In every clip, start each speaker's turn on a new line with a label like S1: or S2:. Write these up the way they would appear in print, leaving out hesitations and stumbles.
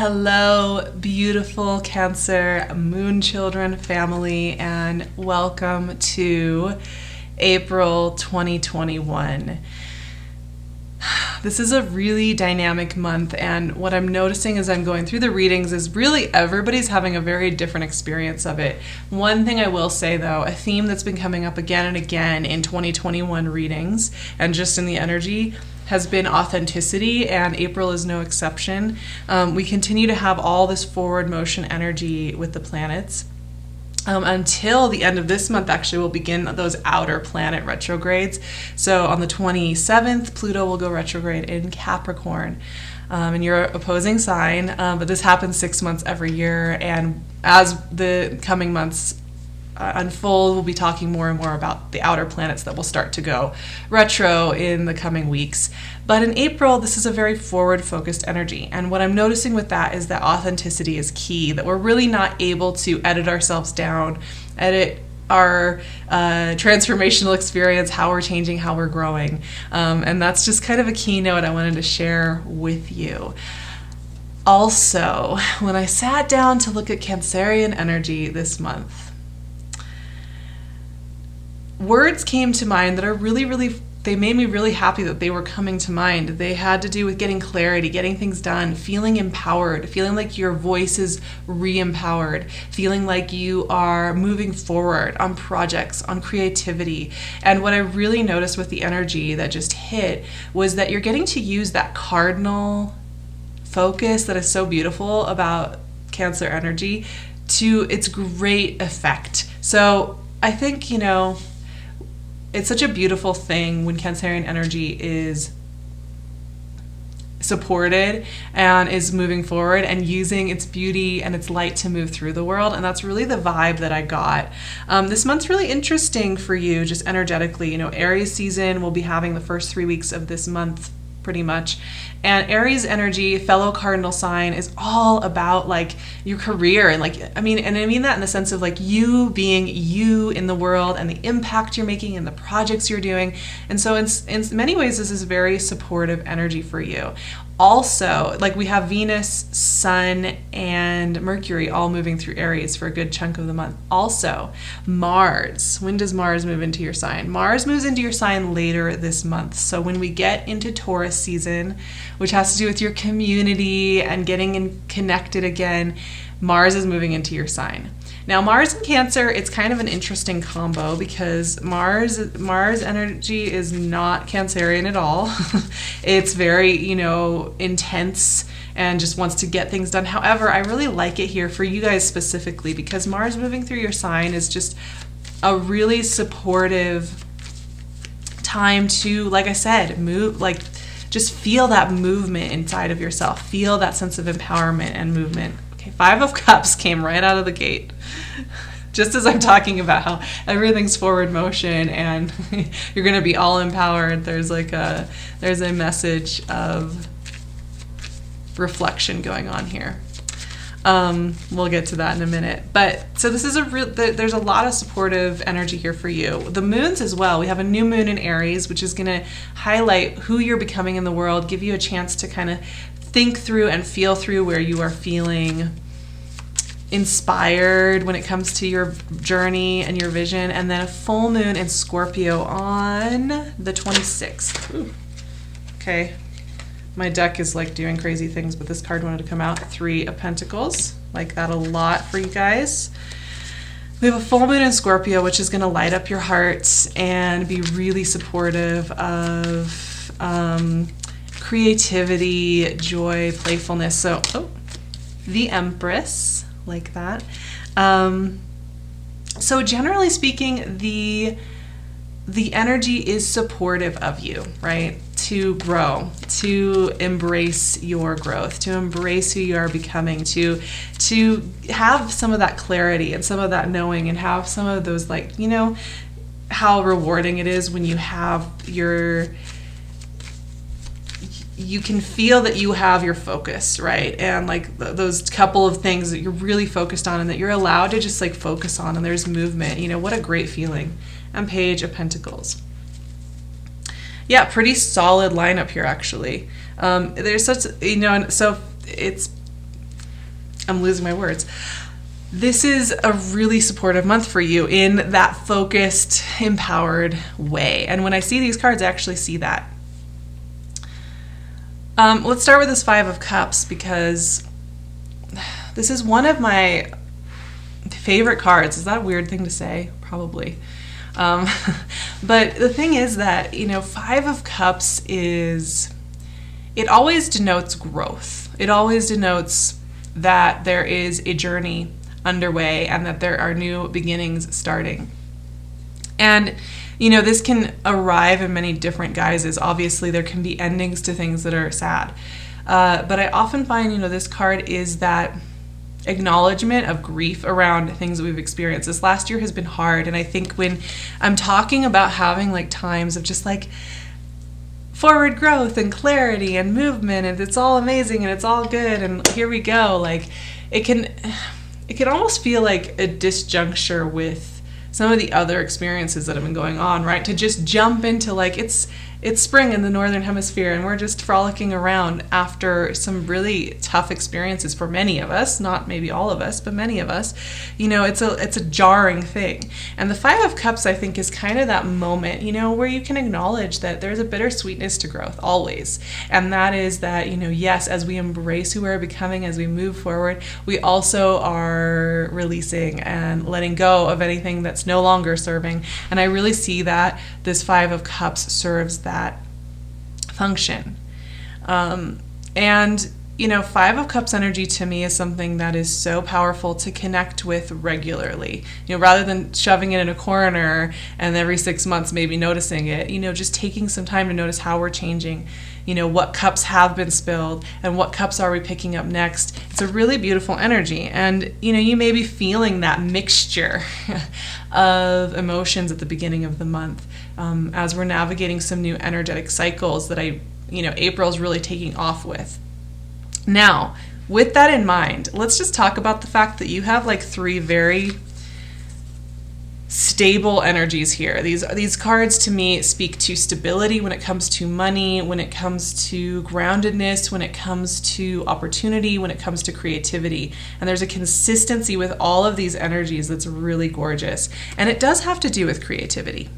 S1: Hello, beautiful Cancer moon children family, and welcome to April 2021. This is a really dynamic month, and what I'm noticing as I'm going through the readings is really everybody's having a very different experience of it. One thing I will say though, a theme that's been coming up again and again in 2021 readings and just in the energy has been authenticity, and April is no exception. We continue to have all this forward motion energy with the planets. Until the end of this month, actually, we'll begin those outer planet retrogrades. So on the 27th, Pluto will go retrograde in Capricorn, in your opposing sign. But this happens 6 months every year, and as the coming months unfold, we'll be talking more and more about the outer planets that will start to go retro in the coming weeks. But in April, this is a very forward-focused energy. And what I'm noticing with that is that authenticity is key, that we're really not able to edit ourselves down, edit our transformational experience, how we're changing, how we're growing. And that's just kind of a keynote I wanted to share with you. Also, when I sat down to look at Cancerian energy this month, words came to mind that are they made me really happy that they were coming to mind. They had to do with getting clarity, getting things done, feeling empowered, feeling like your voice is re-empowered, feeling like you are moving forward on projects, on creativity. And what I really noticed with the energy that just hit was that you're getting to use that cardinal focus that is so beautiful about Cancer energy to its great effect. So I think, it's such a beautiful thing when Cancerian energy is supported and is moving forward and using its beauty and its light to move through the world. And that's really the vibe that I got. This month's really interesting for you, just energetically. Aries season will be having the first 3 weeks of this month pretty much. And Aries energy, fellow cardinal sign, is all about like your career and I mean that in the sense of like you being you in the world and the impact you're making and the projects you're doing. And so in many ways this is very supportive energy for you. Also, we have Venus, Sun, and Mercury all moving through Aries for a good chunk of the month. Also, Mars. When does Mars move into your sign? Mars moves into your sign later this month. So when we get into Taurus season, which has to do with your community and getting connected again, Mars is moving into your sign. Now, Mars and Cancer, it's kind of an interesting combo because Mars energy is not Cancerian at all. It's very, intense and just wants to get things done. However, I really like it here for you guys specifically because Mars moving through your sign is just a really supportive time to, like I said, move, just feel that movement inside of yourself. Feel that sense of empowerment and movement. Okay, 5 of Cups came right out of the gate. Just as I'm talking about how everything's forward motion and you're going to be all empowered, there's a message of reflection going on here. We'll get to that in a minute. But so this is there's a lot of supportive energy here for you. The moons as well. We have a new moon in Aries, which is going to highlight who you're becoming in the world, give you a chance to kind of think through and feel through where you are feeling inspired when it comes to your journey and your vision. And then a full moon in Scorpio on the 26th. Ooh. Okay. My deck is doing crazy things, but this card wanted to come out. 3 of Pentacles. Like that a lot for you guys. We have a full moon in Scorpio, which is going to light up your hearts and be really supportive of creativity, joy, playfulness. So, the Empress, like that. So generally speaking, the energy is supportive of you, right? To grow, to embrace your growth, to embrace who you are becoming, to have some of that clarity and some of that knowing and have some of those how rewarding it is when you have you can feel that you have your focus, right? And those couple of things that you're really focused on and that you're allowed to just focus on, and there's movement. What a great feeling. And Page of Pentacles. Yeah, pretty solid lineup here actually. There's such, so it's I'm losing my words. This is a really supportive month for you in that focused, empowered way. And when I see these cards, I actually see that. Let's start with this Five of Cups, because this is one of my favorite cards. Is that a weird thing to say? Probably. But the thing is that, Five of Cups it always denotes growth. It always denotes that there is a journey underway and that there are new beginnings starting. And, this can arrive in many different guises. Obviously, there can be endings to things that are sad. But I often find, this card is that acknowledgement of grief around things that we've experienced. This last year has been hard. And I think when I'm talking about having times of just forward growth and clarity and movement, and it's all amazing and it's all good and here we go, it can almost feel like a disjuncture with some of the other experiences that have been going on, right? To just jump into it's spring in the Northern Hemisphere and we're just frolicking around after some really tough experiences for many of us, not maybe all of us, but many of us. It's a jarring thing. And the Five of Cups, I think, is kind of that moment, where you can acknowledge that there's a bittersweetness to growth always. And that is that, yes, as we embrace who we're becoming, as we move forward, we also are releasing and letting go of anything that's no longer serving. And I really see that this Five of Cups serves that function. And Five of Cups energy to me is something that is so powerful to connect with regularly. Rather than shoving it in a corner and every 6 months maybe noticing it, just taking some time to notice how we're changing, what cups have been spilled and what cups are we picking up next. It's a really beautiful energy. And, you may be feeling that mixture of emotions at the beginning of the month as we're navigating some new energetic cycles that April's really taking off with. Now, with that in mind, let's just talk about the fact that you have 3 very stable energies here. These cards to me speak to stability when it comes to money, when it comes to groundedness, when it comes to opportunity, when it comes to creativity. And there's a consistency with all of these energies that's really gorgeous. And it does have to do with creativity.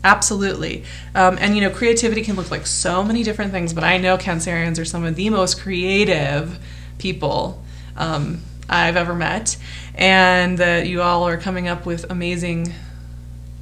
S1: Absolutely. And creativity can look like so many different things, but I know Cancerians are some of the most creative people I've ever met, and that you all are coming up with amazing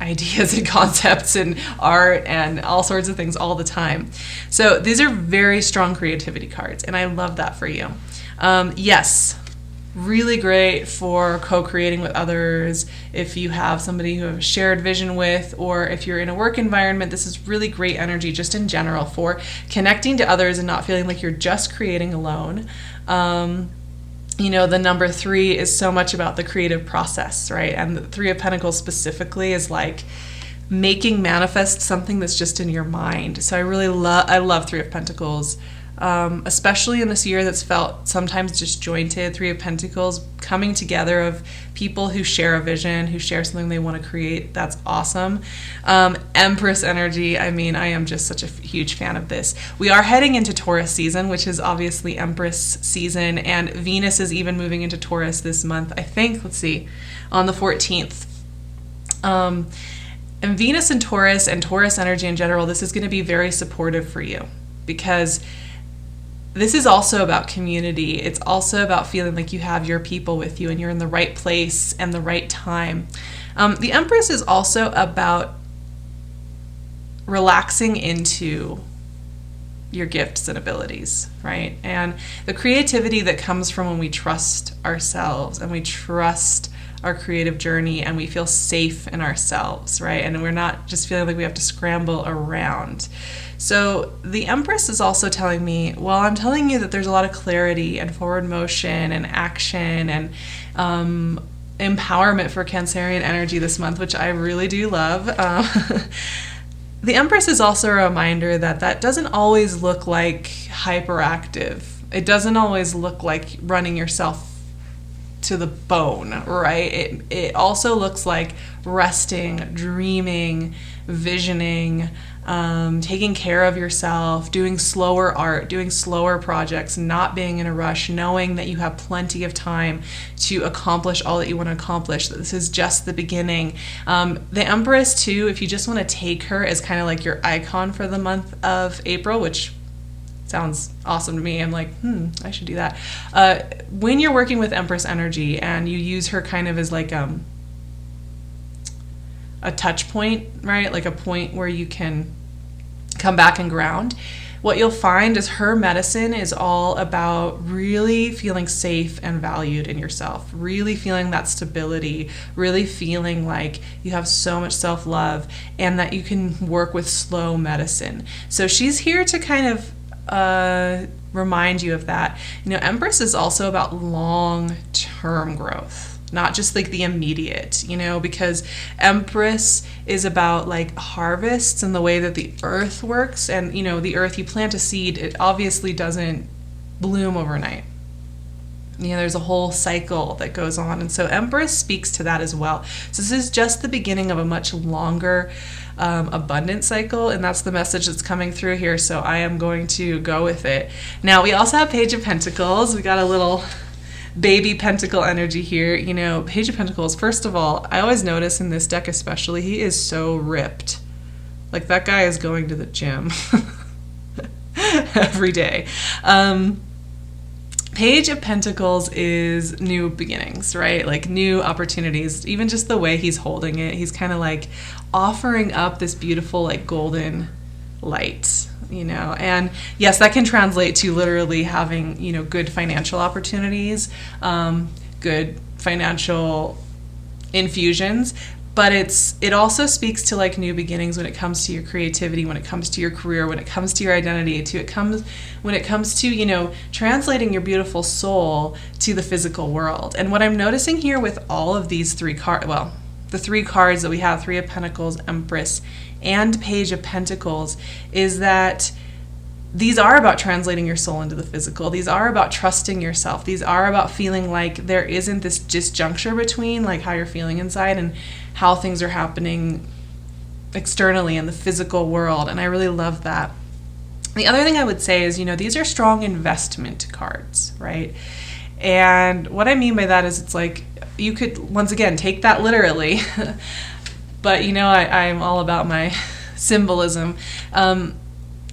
S1: ideas and concepts and art and all sorts of things all the time. So these are very strong creativity cards, and I love that for you. Yes. Really great for co-creating with others, if you have somebody who have a shared vision with, or if you're in a work environment. This is really great energy just in general for connecting to others and not feeling like you're just creating alone. The number 3 is so much about the creative process, right? And the 3 of Pentacles specifically is making manifest something that's just in your mind. So I love 3 of Pentacles. Especially in this year that's felt sometimes disjointed. 3 of Pentacles coming together of people who share a vision, who share something they want to create. That's awesome. Empress energy. I am just such a huge fan of this. We are heading into Taurus season, which is obviously Empress season, and Venus is even moving into Taurus this month. I think, on the 14th. And Venus and Taurus energy in general, this is going to be very supportive for you, because this is also about community. It's also about feeling like you have your people with you and you're in the right place and the right time. The Empress is also about relaxing into your gifts and abilities, right? And the creativity that comes from when we trust ourselves and we trust our creative journey and we feel safe in ourselves, right? And we're not just feeling like we have to scramble around. So the Empress is also telling me, well, I'm telling you that there's a lot of clarity and forward motion and action and empowerment for Cancerian energy this month, which I really do love. The Empress is also a reminder that doesn't always look like hyperactive. It doesn't always look like running yourself to the bone, right? It also looks like resting, dreaming, visioning, taking care of yourself, doing slower art, doing slower projects, not being in a rush, knowing that you have plenty of time to accomplish all that you want to accomplish, that this is just the beginning. The Empress too, if you just want to take her as kind of like your icon for the month of April, which sounds awesome to me. I'm like, I should do that. When you're working with Empress energy and you use her kind of as like a touch point, right? Like a point where you can come back and ground. What you'll find is her medicine is all about really feeling safe and valued in yourself, really feeling that stability, really feeling like you have so much self-love and that you can work with slow medicine. So she's here to kind of remind you of that. You know, Empress is also about long-term growth, not just like the immediate, you know, because Empress is about like harvests and the way that the earth works. And, you know, the earth, you plant a seed, it obviously doesn't bloom overnight. You know, there's a whole cycle that goes on. And so Empress speaks to that as well. So this is just the beginning of a much longer abundant cycle, and that's the message that's coming through here. So I am going to go with it. Now, we also have Page of Pentacles. We got a little baby pentacle energy here. You know, Page of Pentacles, first of all, I always notice in this deck especially, he is so ripped. Like, that guy is going to the gym every day. Page of Pentacles is new beginnings, right? Like new opportunities. Even just the way he's holding it, he's kind of like offering up this beautiful like golden light, you know. And yes, that can translate to literally having, you know, good financial opportunities, good financial infusions. But it also speaks to like new beginnings when it comes to your creativity, when it comes to your career, when it comes to your identity, when it comes to, you know, translating your beautiful soul to the physical world. And what I'm noticing here with all of these three cards, well, the three cards that we have, Three of Pentacles, Empress, and Page of Pentacles, is that these are about translating your soul into the physical. These are about trusting yourself. These are about feeling like there isn't this disjuncture between like how you're feeling inside and how things are happening externally in the physical world. And I really love that. The other thing I would say is, you know, these are strong investment cards, right? And what I mean by that is it's like you could, once again, take that literally. But, you know, I'm all about my symbolism.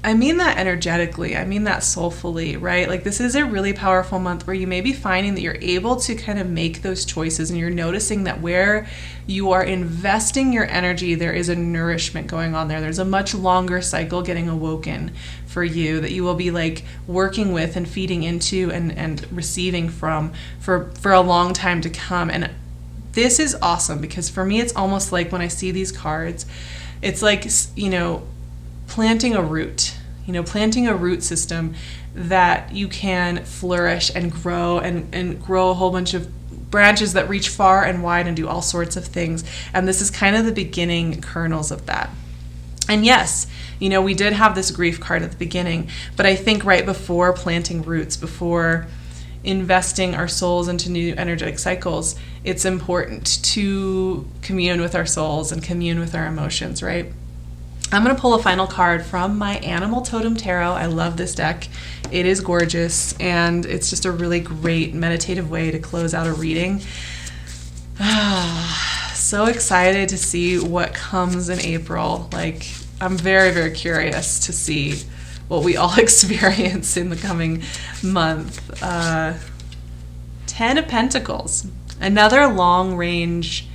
S1: I mean that energetically. I mean that soulfully, right? Like, this is a really powerful month where you may be finding that you're able to kind of make those choices, and you're noticing that where you are investing your energy, there is a nourishment going on there. There's a much longer cycle getting awoken for you that you will be like working with and feeding into and receiving from for a long time to come. And this is awesome because for me, it's almost like when I see these cards, it's like, you know, planting a root system that you can flourish and grow and grow a whole bunch of branches that reach far and wide and do all sorts of things. And this is kind of the beginning kernels of that. And yes, you know, we did have this grief card at the beginning, but I think right before planting roots, before investing our souls into new energetic cycles, it's important to commune with our souls and commune with our emotions, right? I'm going to pull a final card from my Animal Totem Tarot. I love this deck. It is gorgeous, and it's just a really great meditative way to close out a reading. So excited to see what comes in April. Like, I'm very, very curious to see what we all experience in the coming month. 10 of Pentacles, another long-range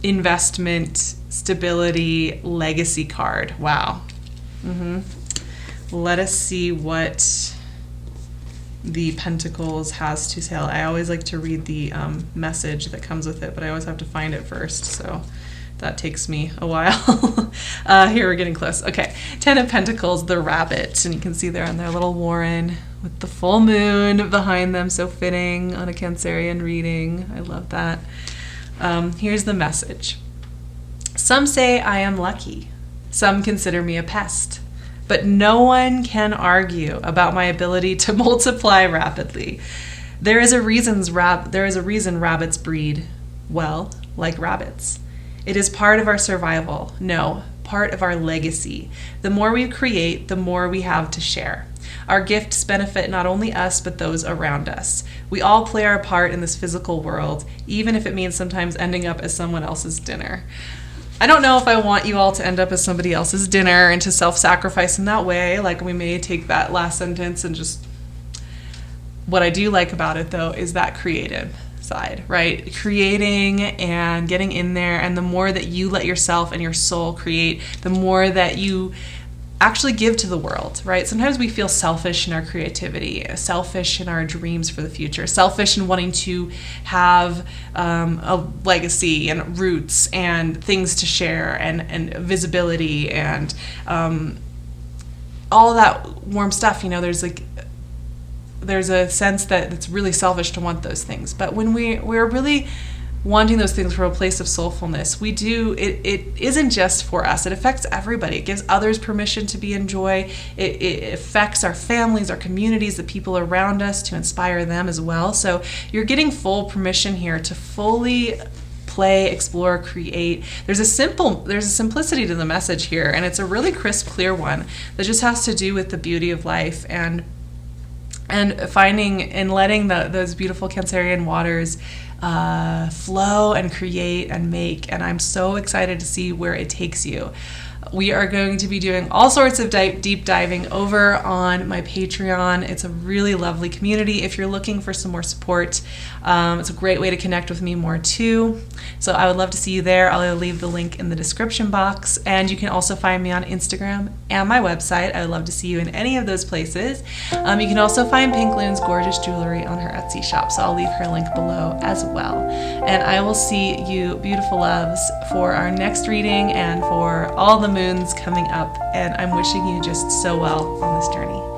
S1: investment, stability, legacy card. Wow. Let us see what the Pentacles has to tell. I always like to read the message that comes with it, but I always have to find it first, so that takes me a while. Here, we're getting close. Okay, 10 of Pentacles, the rabbit, and you can see they're on their little warren with the full moon behind them, so fitting on a Cancerian reading. I love that. Here's the message. Some say I am lucky. Some consider me a pest. But no one can argue about my ability to multiply rapidly. There is a reason rabbits breed well, like rabbits. It is part of our survival. No, part of our legacy. The more we create, the more we have to share. Our gifts benefit not only us, but those around us. We all play our part in this physical world, even if it means sometimes ending up as someone else's dinner. I don't know if I want you all to end up as somebody else's dinner and to self-sacrifice in that way. Like, we may take that last sentence and just... What I do like about it, though, is that creative side, right? Creating and getting in there, and the more that you let yourself and your soul create, the more that you actually give to the world, right? Sometimes we feel selfish in our creativity, selfish in our dreams for the future, selfish in wanting to have a legacy and roots and things to share and visibility and all that warm stuff. You know, there's a sense that it's really selfish to want those things. But when we're really wanting those things from a place of soulfulness, it isn't just for us. It affects everybody. It gives others permission to be in joy. It affects our families, our communities, the people around us, to inspire them as well. So you're getting full permission here to fully play, explore, create. There's a simplicity to the message here, and it's a really crisp, clear one that just has to do with the beauty of life and finding and letting those beautiful Cancerian waters flow and create and make. And I'm so excited to see where it takes you. We are going to be doing all sorts of deep diving over on my Patreon. It's a really lovely community. If you're looking for some more support, it's a great way to connect with me more too. So I would love to see you there. I'll leave the link in the description box. And you can also find me on Instagram and my website. I would love to see you in any of those places. You can also find PinkLune's gorgeous jewelry on her Etsy shop. So I'll leave her link below as well. And I will see you, beautiful loves, for our next reading and for all the moons coming up. And I'm wishing you just so well on this journey.